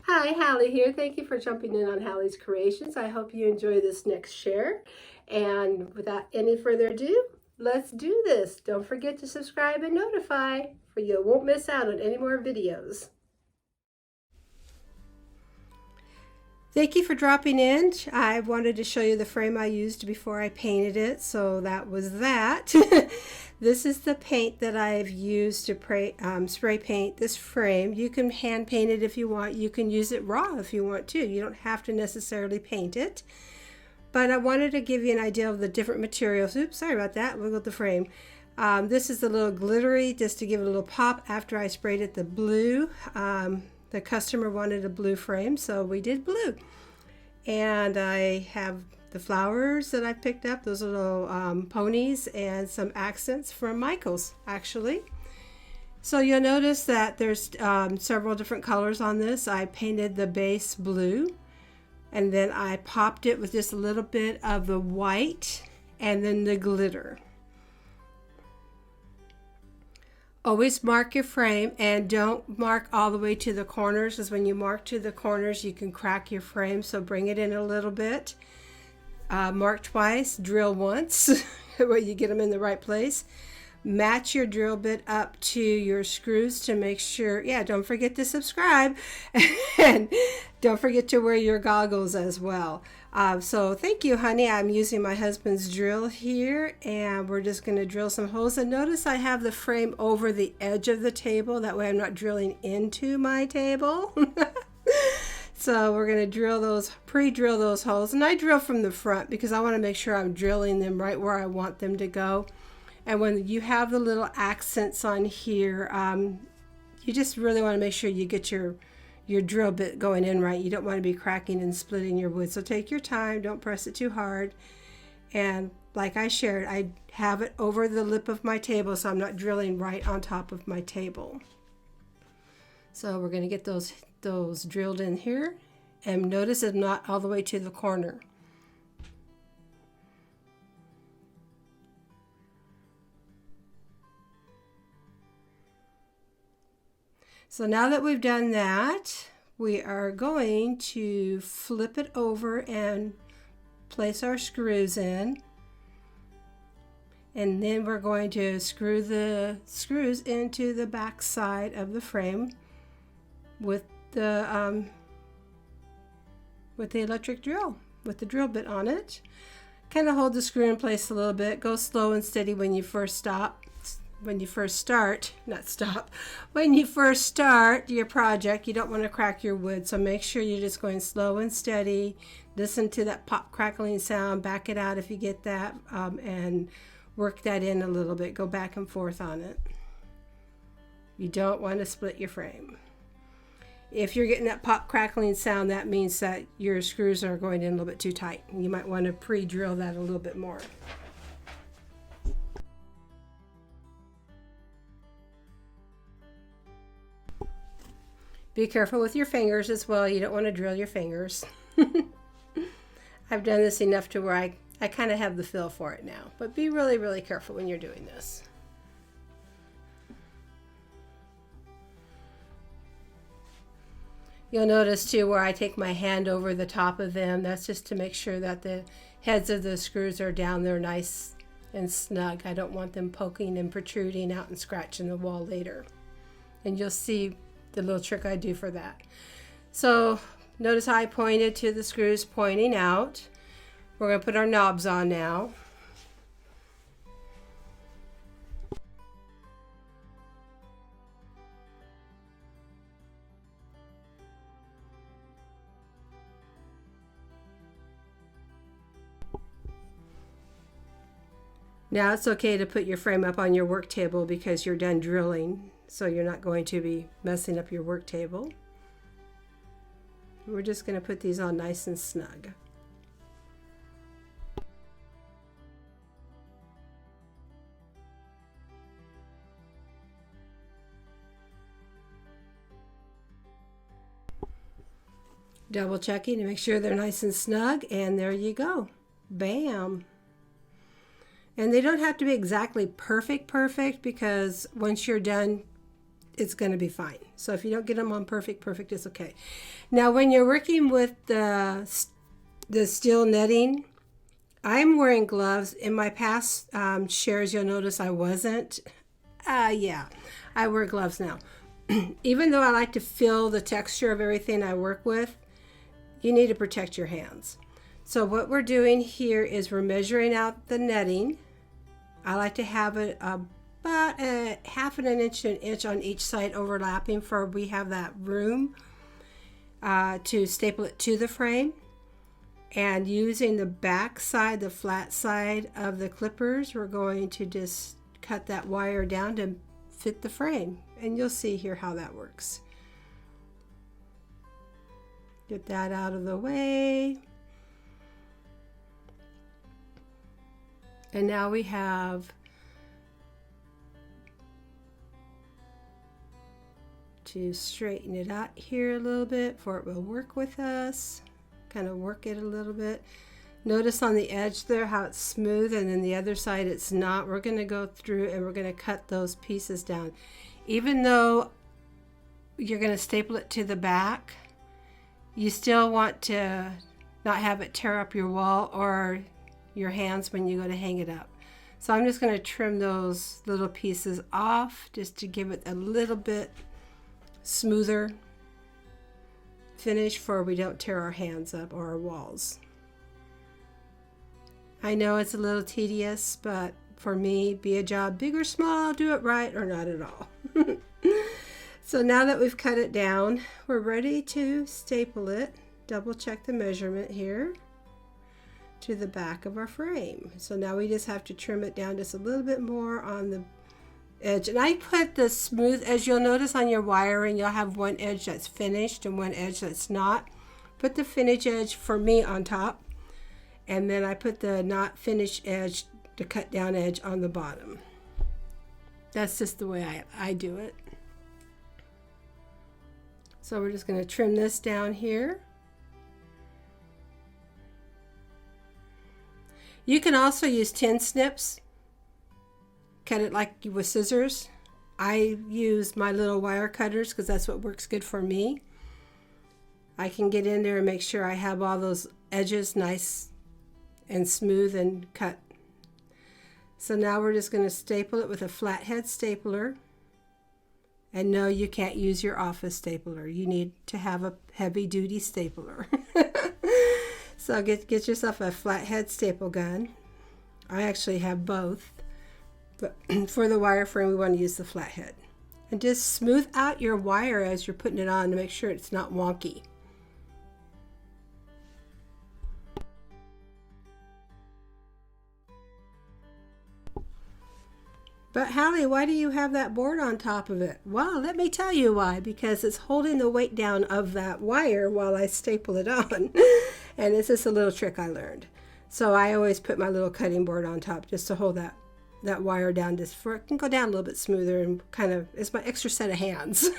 Hi, Hallie here. Thank you for jumping in on Hallie's Creations. I hope you enjoy this next share. And without any further ado, let's do this. Don't forget to subscribe and notify, for you won't miss out on any more videos. Thank you for dropping in. I wanted to show you the frame I used before I painted it, so that was that. This is the paint that I've used to spray paint this frame. You can hand paint it if you want. You can use it raw if you want to. You don't have to necessarily paint it. But I wanted to give you an idea of the different materials. Oops, sorry about that. Wiggled the frame. This is a little glittery, just to give it a little pop after I sprayed it the blue. The customer wanted a blue frame, so we did blue. And I have the flowers that I picked up, those little ponies, and some accents from Michael's, actually. So you'll notice that there's several different colors on this. I painted the base blue, and then I popped it with just a little bit of the white and then the glitter. Always mark your frame, and don't mark all the way to the corners, because when you mark to the corners you can crack your frame, so bring it in a little bit. Mark twice, drill once, where you get them in the right place. Match your drill bit up to your screws to make sure, don't forget to subscribe, and don't forget to wear your goggles as well. So thank you, honey. I'm using my husband's drill here, and we're just going to drill some holes. And notice I have the frame over the edge of the table. That way I'm not drilling into my table. So we're going to drill those, pre-drill those holes. And I drill from the front because I want to make sure I'm drilling them right where I want them to go. And when you have the little accents on here, you just really want to make sure you get your drill bit going in right. You don't want to be cracking and splitting your wood. So take your time, don't press it too hard. And like I shared, I have it over the lip of my table, so I'm not drilling right on top of my table. So we're going to get those drilled in here. And notice it's not all the way to the corner. So now that we've done that, we are going to flip it over and place our screws in. And then we're going to screw the screws into the back side of the frame with the electric drill, with the drill bit on it. Kind of hold the screw in place a little bit. Go slow and steady when you first start your project. You don't want to crack your wood, so make sure you're just going slow and steady. Listen to that pop crackling sound, back it out if you get that, and work that in a little bit. Go back and forth on it. You don't want to split your frame. If you're getting that pop crackling sound, that means that your screws are going in a little bit too tight. You might want to pre-drill that a little bit more. Be careful with your fingers as well. You don't want to drill your fingers. I've done this enough to where I kind of have the feel for it now. But be really, really careful when you're doing this. You'll notice too where I take my hand over the top of them. That's just to make sure that the heads of the screws are down there nice and snug. I don't want them poking and protruding out and scratching the wall later. And you'll see the little trick I do for that. So notice how I pointed to the screws pointing out. We're going to put our knobs on now. Now it's okay to put your frame up on your work table because you're done drilling, so you're not going to be messing up your work table. We're just going to put these on nice and snug. Double checking to make sure they're nice and snug, and there you go. Bam! And they don't have to be exactly perfect because once you're done it's going to be fine. So if you don't get them on perfect is okay. Now when you're working with the steel netting, I'm wearing gloves. In my past shares, you'll notice I wasn't. Yeah, I wear gloves now. Even though I like to feel the texture of everything I work with, you need to protect your hands. So what we're doing here is we're measuring out the netting. I like to have it about a half an inch to an inch on each side overlapping, for we have that room to staple it to the frame. And using the back side, the flat side of the clippers, we're going to just cut that wire down to fit the frame. And you'll see here how that works. Get that out of the way. And now we have to straighten it out here a little bit for it will work with us. Kind of work it a little bit. Notice on the edge there how it's smooth, and then the other side it's not. We're going to go through and we're going to cut those pieces down. Even though you're going to staple it to the back, you still want to not have it tear up your wall or your hands when you go to hang it up. So I'm just going to trim those little pieces off just to give it a little bit smoother finish, for we don't tear our hands up or our walls. I know it's a little tedious, but for me, be a job big or small, do it right or not at all. So now that we've cut it down, we're ready to staple it. Double check the measurement here to the back of our frame. So now we just have to trim it down just a little bit more on the edge. And I put the smooth edge, you'll notice on your wiring, you'll have one edge that's finished and one edge that's not. Put the finished edge for me on top, and then I put the not finished edge, the cut down edge, on the bottom. That's just the way I do it. So we're just going to trim this down here. You can also use tin snips. Cut it like with scissors. I use my little wire cutters because that's what works good for me. I can get in there and make sure I have all those edges nice and smooth and cut. So now we're just going to staple it with a flathead stapler. And no, you can't use your office stapler. You need to have a heavy-duty stapler. So get yourself a flathead staple gun. I actually have both. But for the wire frame, we want to use the flathead. And just smooth out your wire as you're putting it on to make sure it's not wonky. But Hallie, why do you have that board on top of it? Well, let me tell you why. Because it's holding the weight down of that wire while I staple it on. And it's just a little trick I learned. So I always put my little cutting board on top just to hold that wire down, just for it can go down a little bit smoother, and kind of, it's my extra set of hands.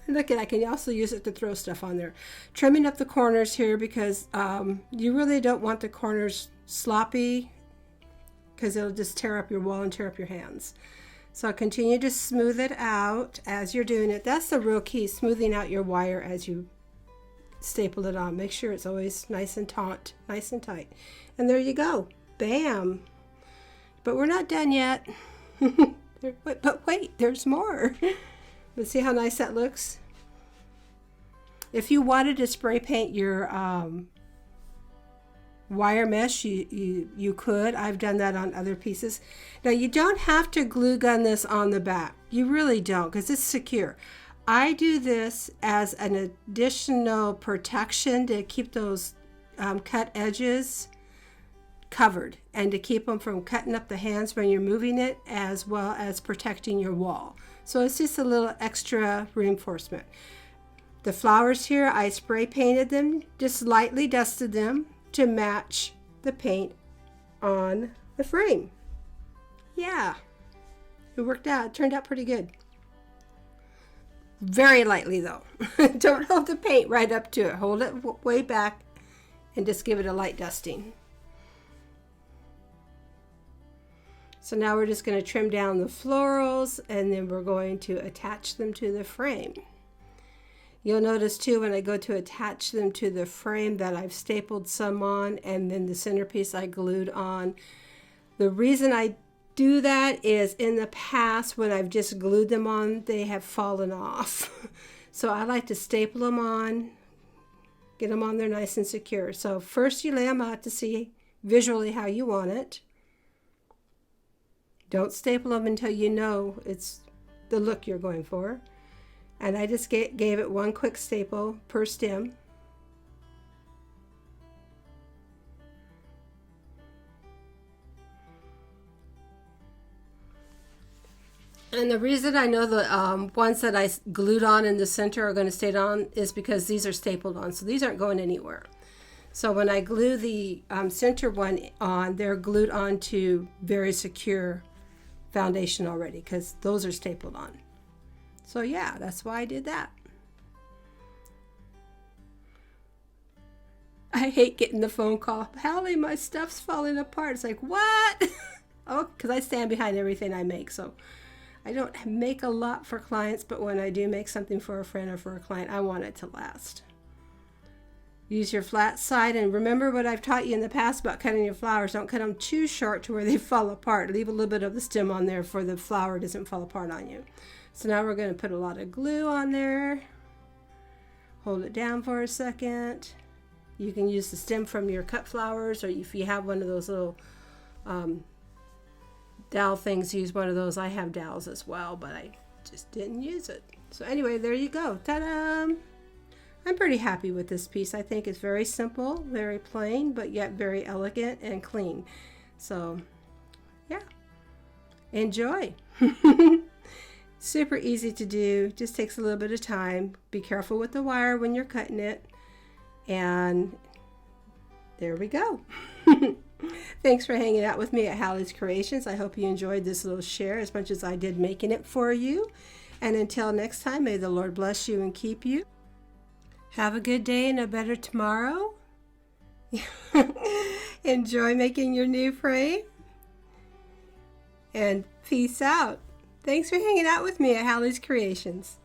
Look at, I can also use it to throw stuff on there. Trimming up the corners here because you really don't want the corners sloppy, because it'll just tear up your wall and tear up your hands. So continue to smooth it out as you're doing it. That's the real key, smoothing out your wire as you staple it on. Make sure it's always nice and taut, nice and tight. And there you go. Bam. But we're not done yet. But wait, there's more. Let's see how nice that looks. If you wanted to spray paint your wire mesh, you could. I've done that on other pieces. Now you don't have to glue gun this on the back. You really don't, because it's secure. I do this as an additional protection to keep those cut edges covered and to keep them from cutting up the hands when you're moving it, as well as protecting your wall. So it's just a little extra reinforcement. The flowers here, I spray painted them, just lightly dusted them to match the paint on the frame. Yeah, it worked out. It turned out pretty good. Very lightly though. Don't hold the paint right up to it. Hold it way back and just give it a light dusting. So now we're just going to trim down the florals, and then we're going to attach them to the frame. You'll notice too when I go to attach them to the frame that I've stapled some on, and then the centerpiece I glued on. The reason I do that is in the past when I've just glued them on, they have fallen off. So I like to staple them on, get them on there nice and secure. So first you lay them out to see visually how you want it. Don't staple them until you know it's the look you're going for. And I just gave it one quick staple per stem. And the reason I know the ones that I glued on in the center are going to stay on is because these are stapled on, so these aren't going anywhere. So when I glue the center one on, they're glued onto very secure foundation already because those are stapled on. So yeah, that's why I did that. I hate getting the phone call, Hallie, my stuff's falling apart. It's like, what? Oh, because I stand behind everything I make. So I don't make a lot for clients, but when I do make something for a friend or for a client, I want it to last. Use your flat side, and remember what I've taught you in the past about cutting your flowers. Don't cut them too short to where they fall apart. Leave a little bit of the stem on there for the flower doesn't fall apart on you. So now we're going to put a lot of glue on there. Hold it down for a second. You can use the stem from your cut flowers, or if you have one of those little dowel things, use one of those. I have dowels as well, but I just didn't use it. So anyway, there you go. Ta-da! I'm pretty happy with this piece. I think it's very simple, very plain, but yet very elegant and clean. So yeah, enjoy. Super easy to do, just takes a little bit of time. Be careful with the wire when you're cutting it. And there we go. Thanks for hanging out with me at Hallie's Creations. I hope you enjoyed this little share as much as I did making it for you. And until next time, may the Lord bless you and keep you. Have a good day and a better tomorrow. Enjoy making your new frame. And peace out. Thanks for hanging out with me at Hallie's Creations.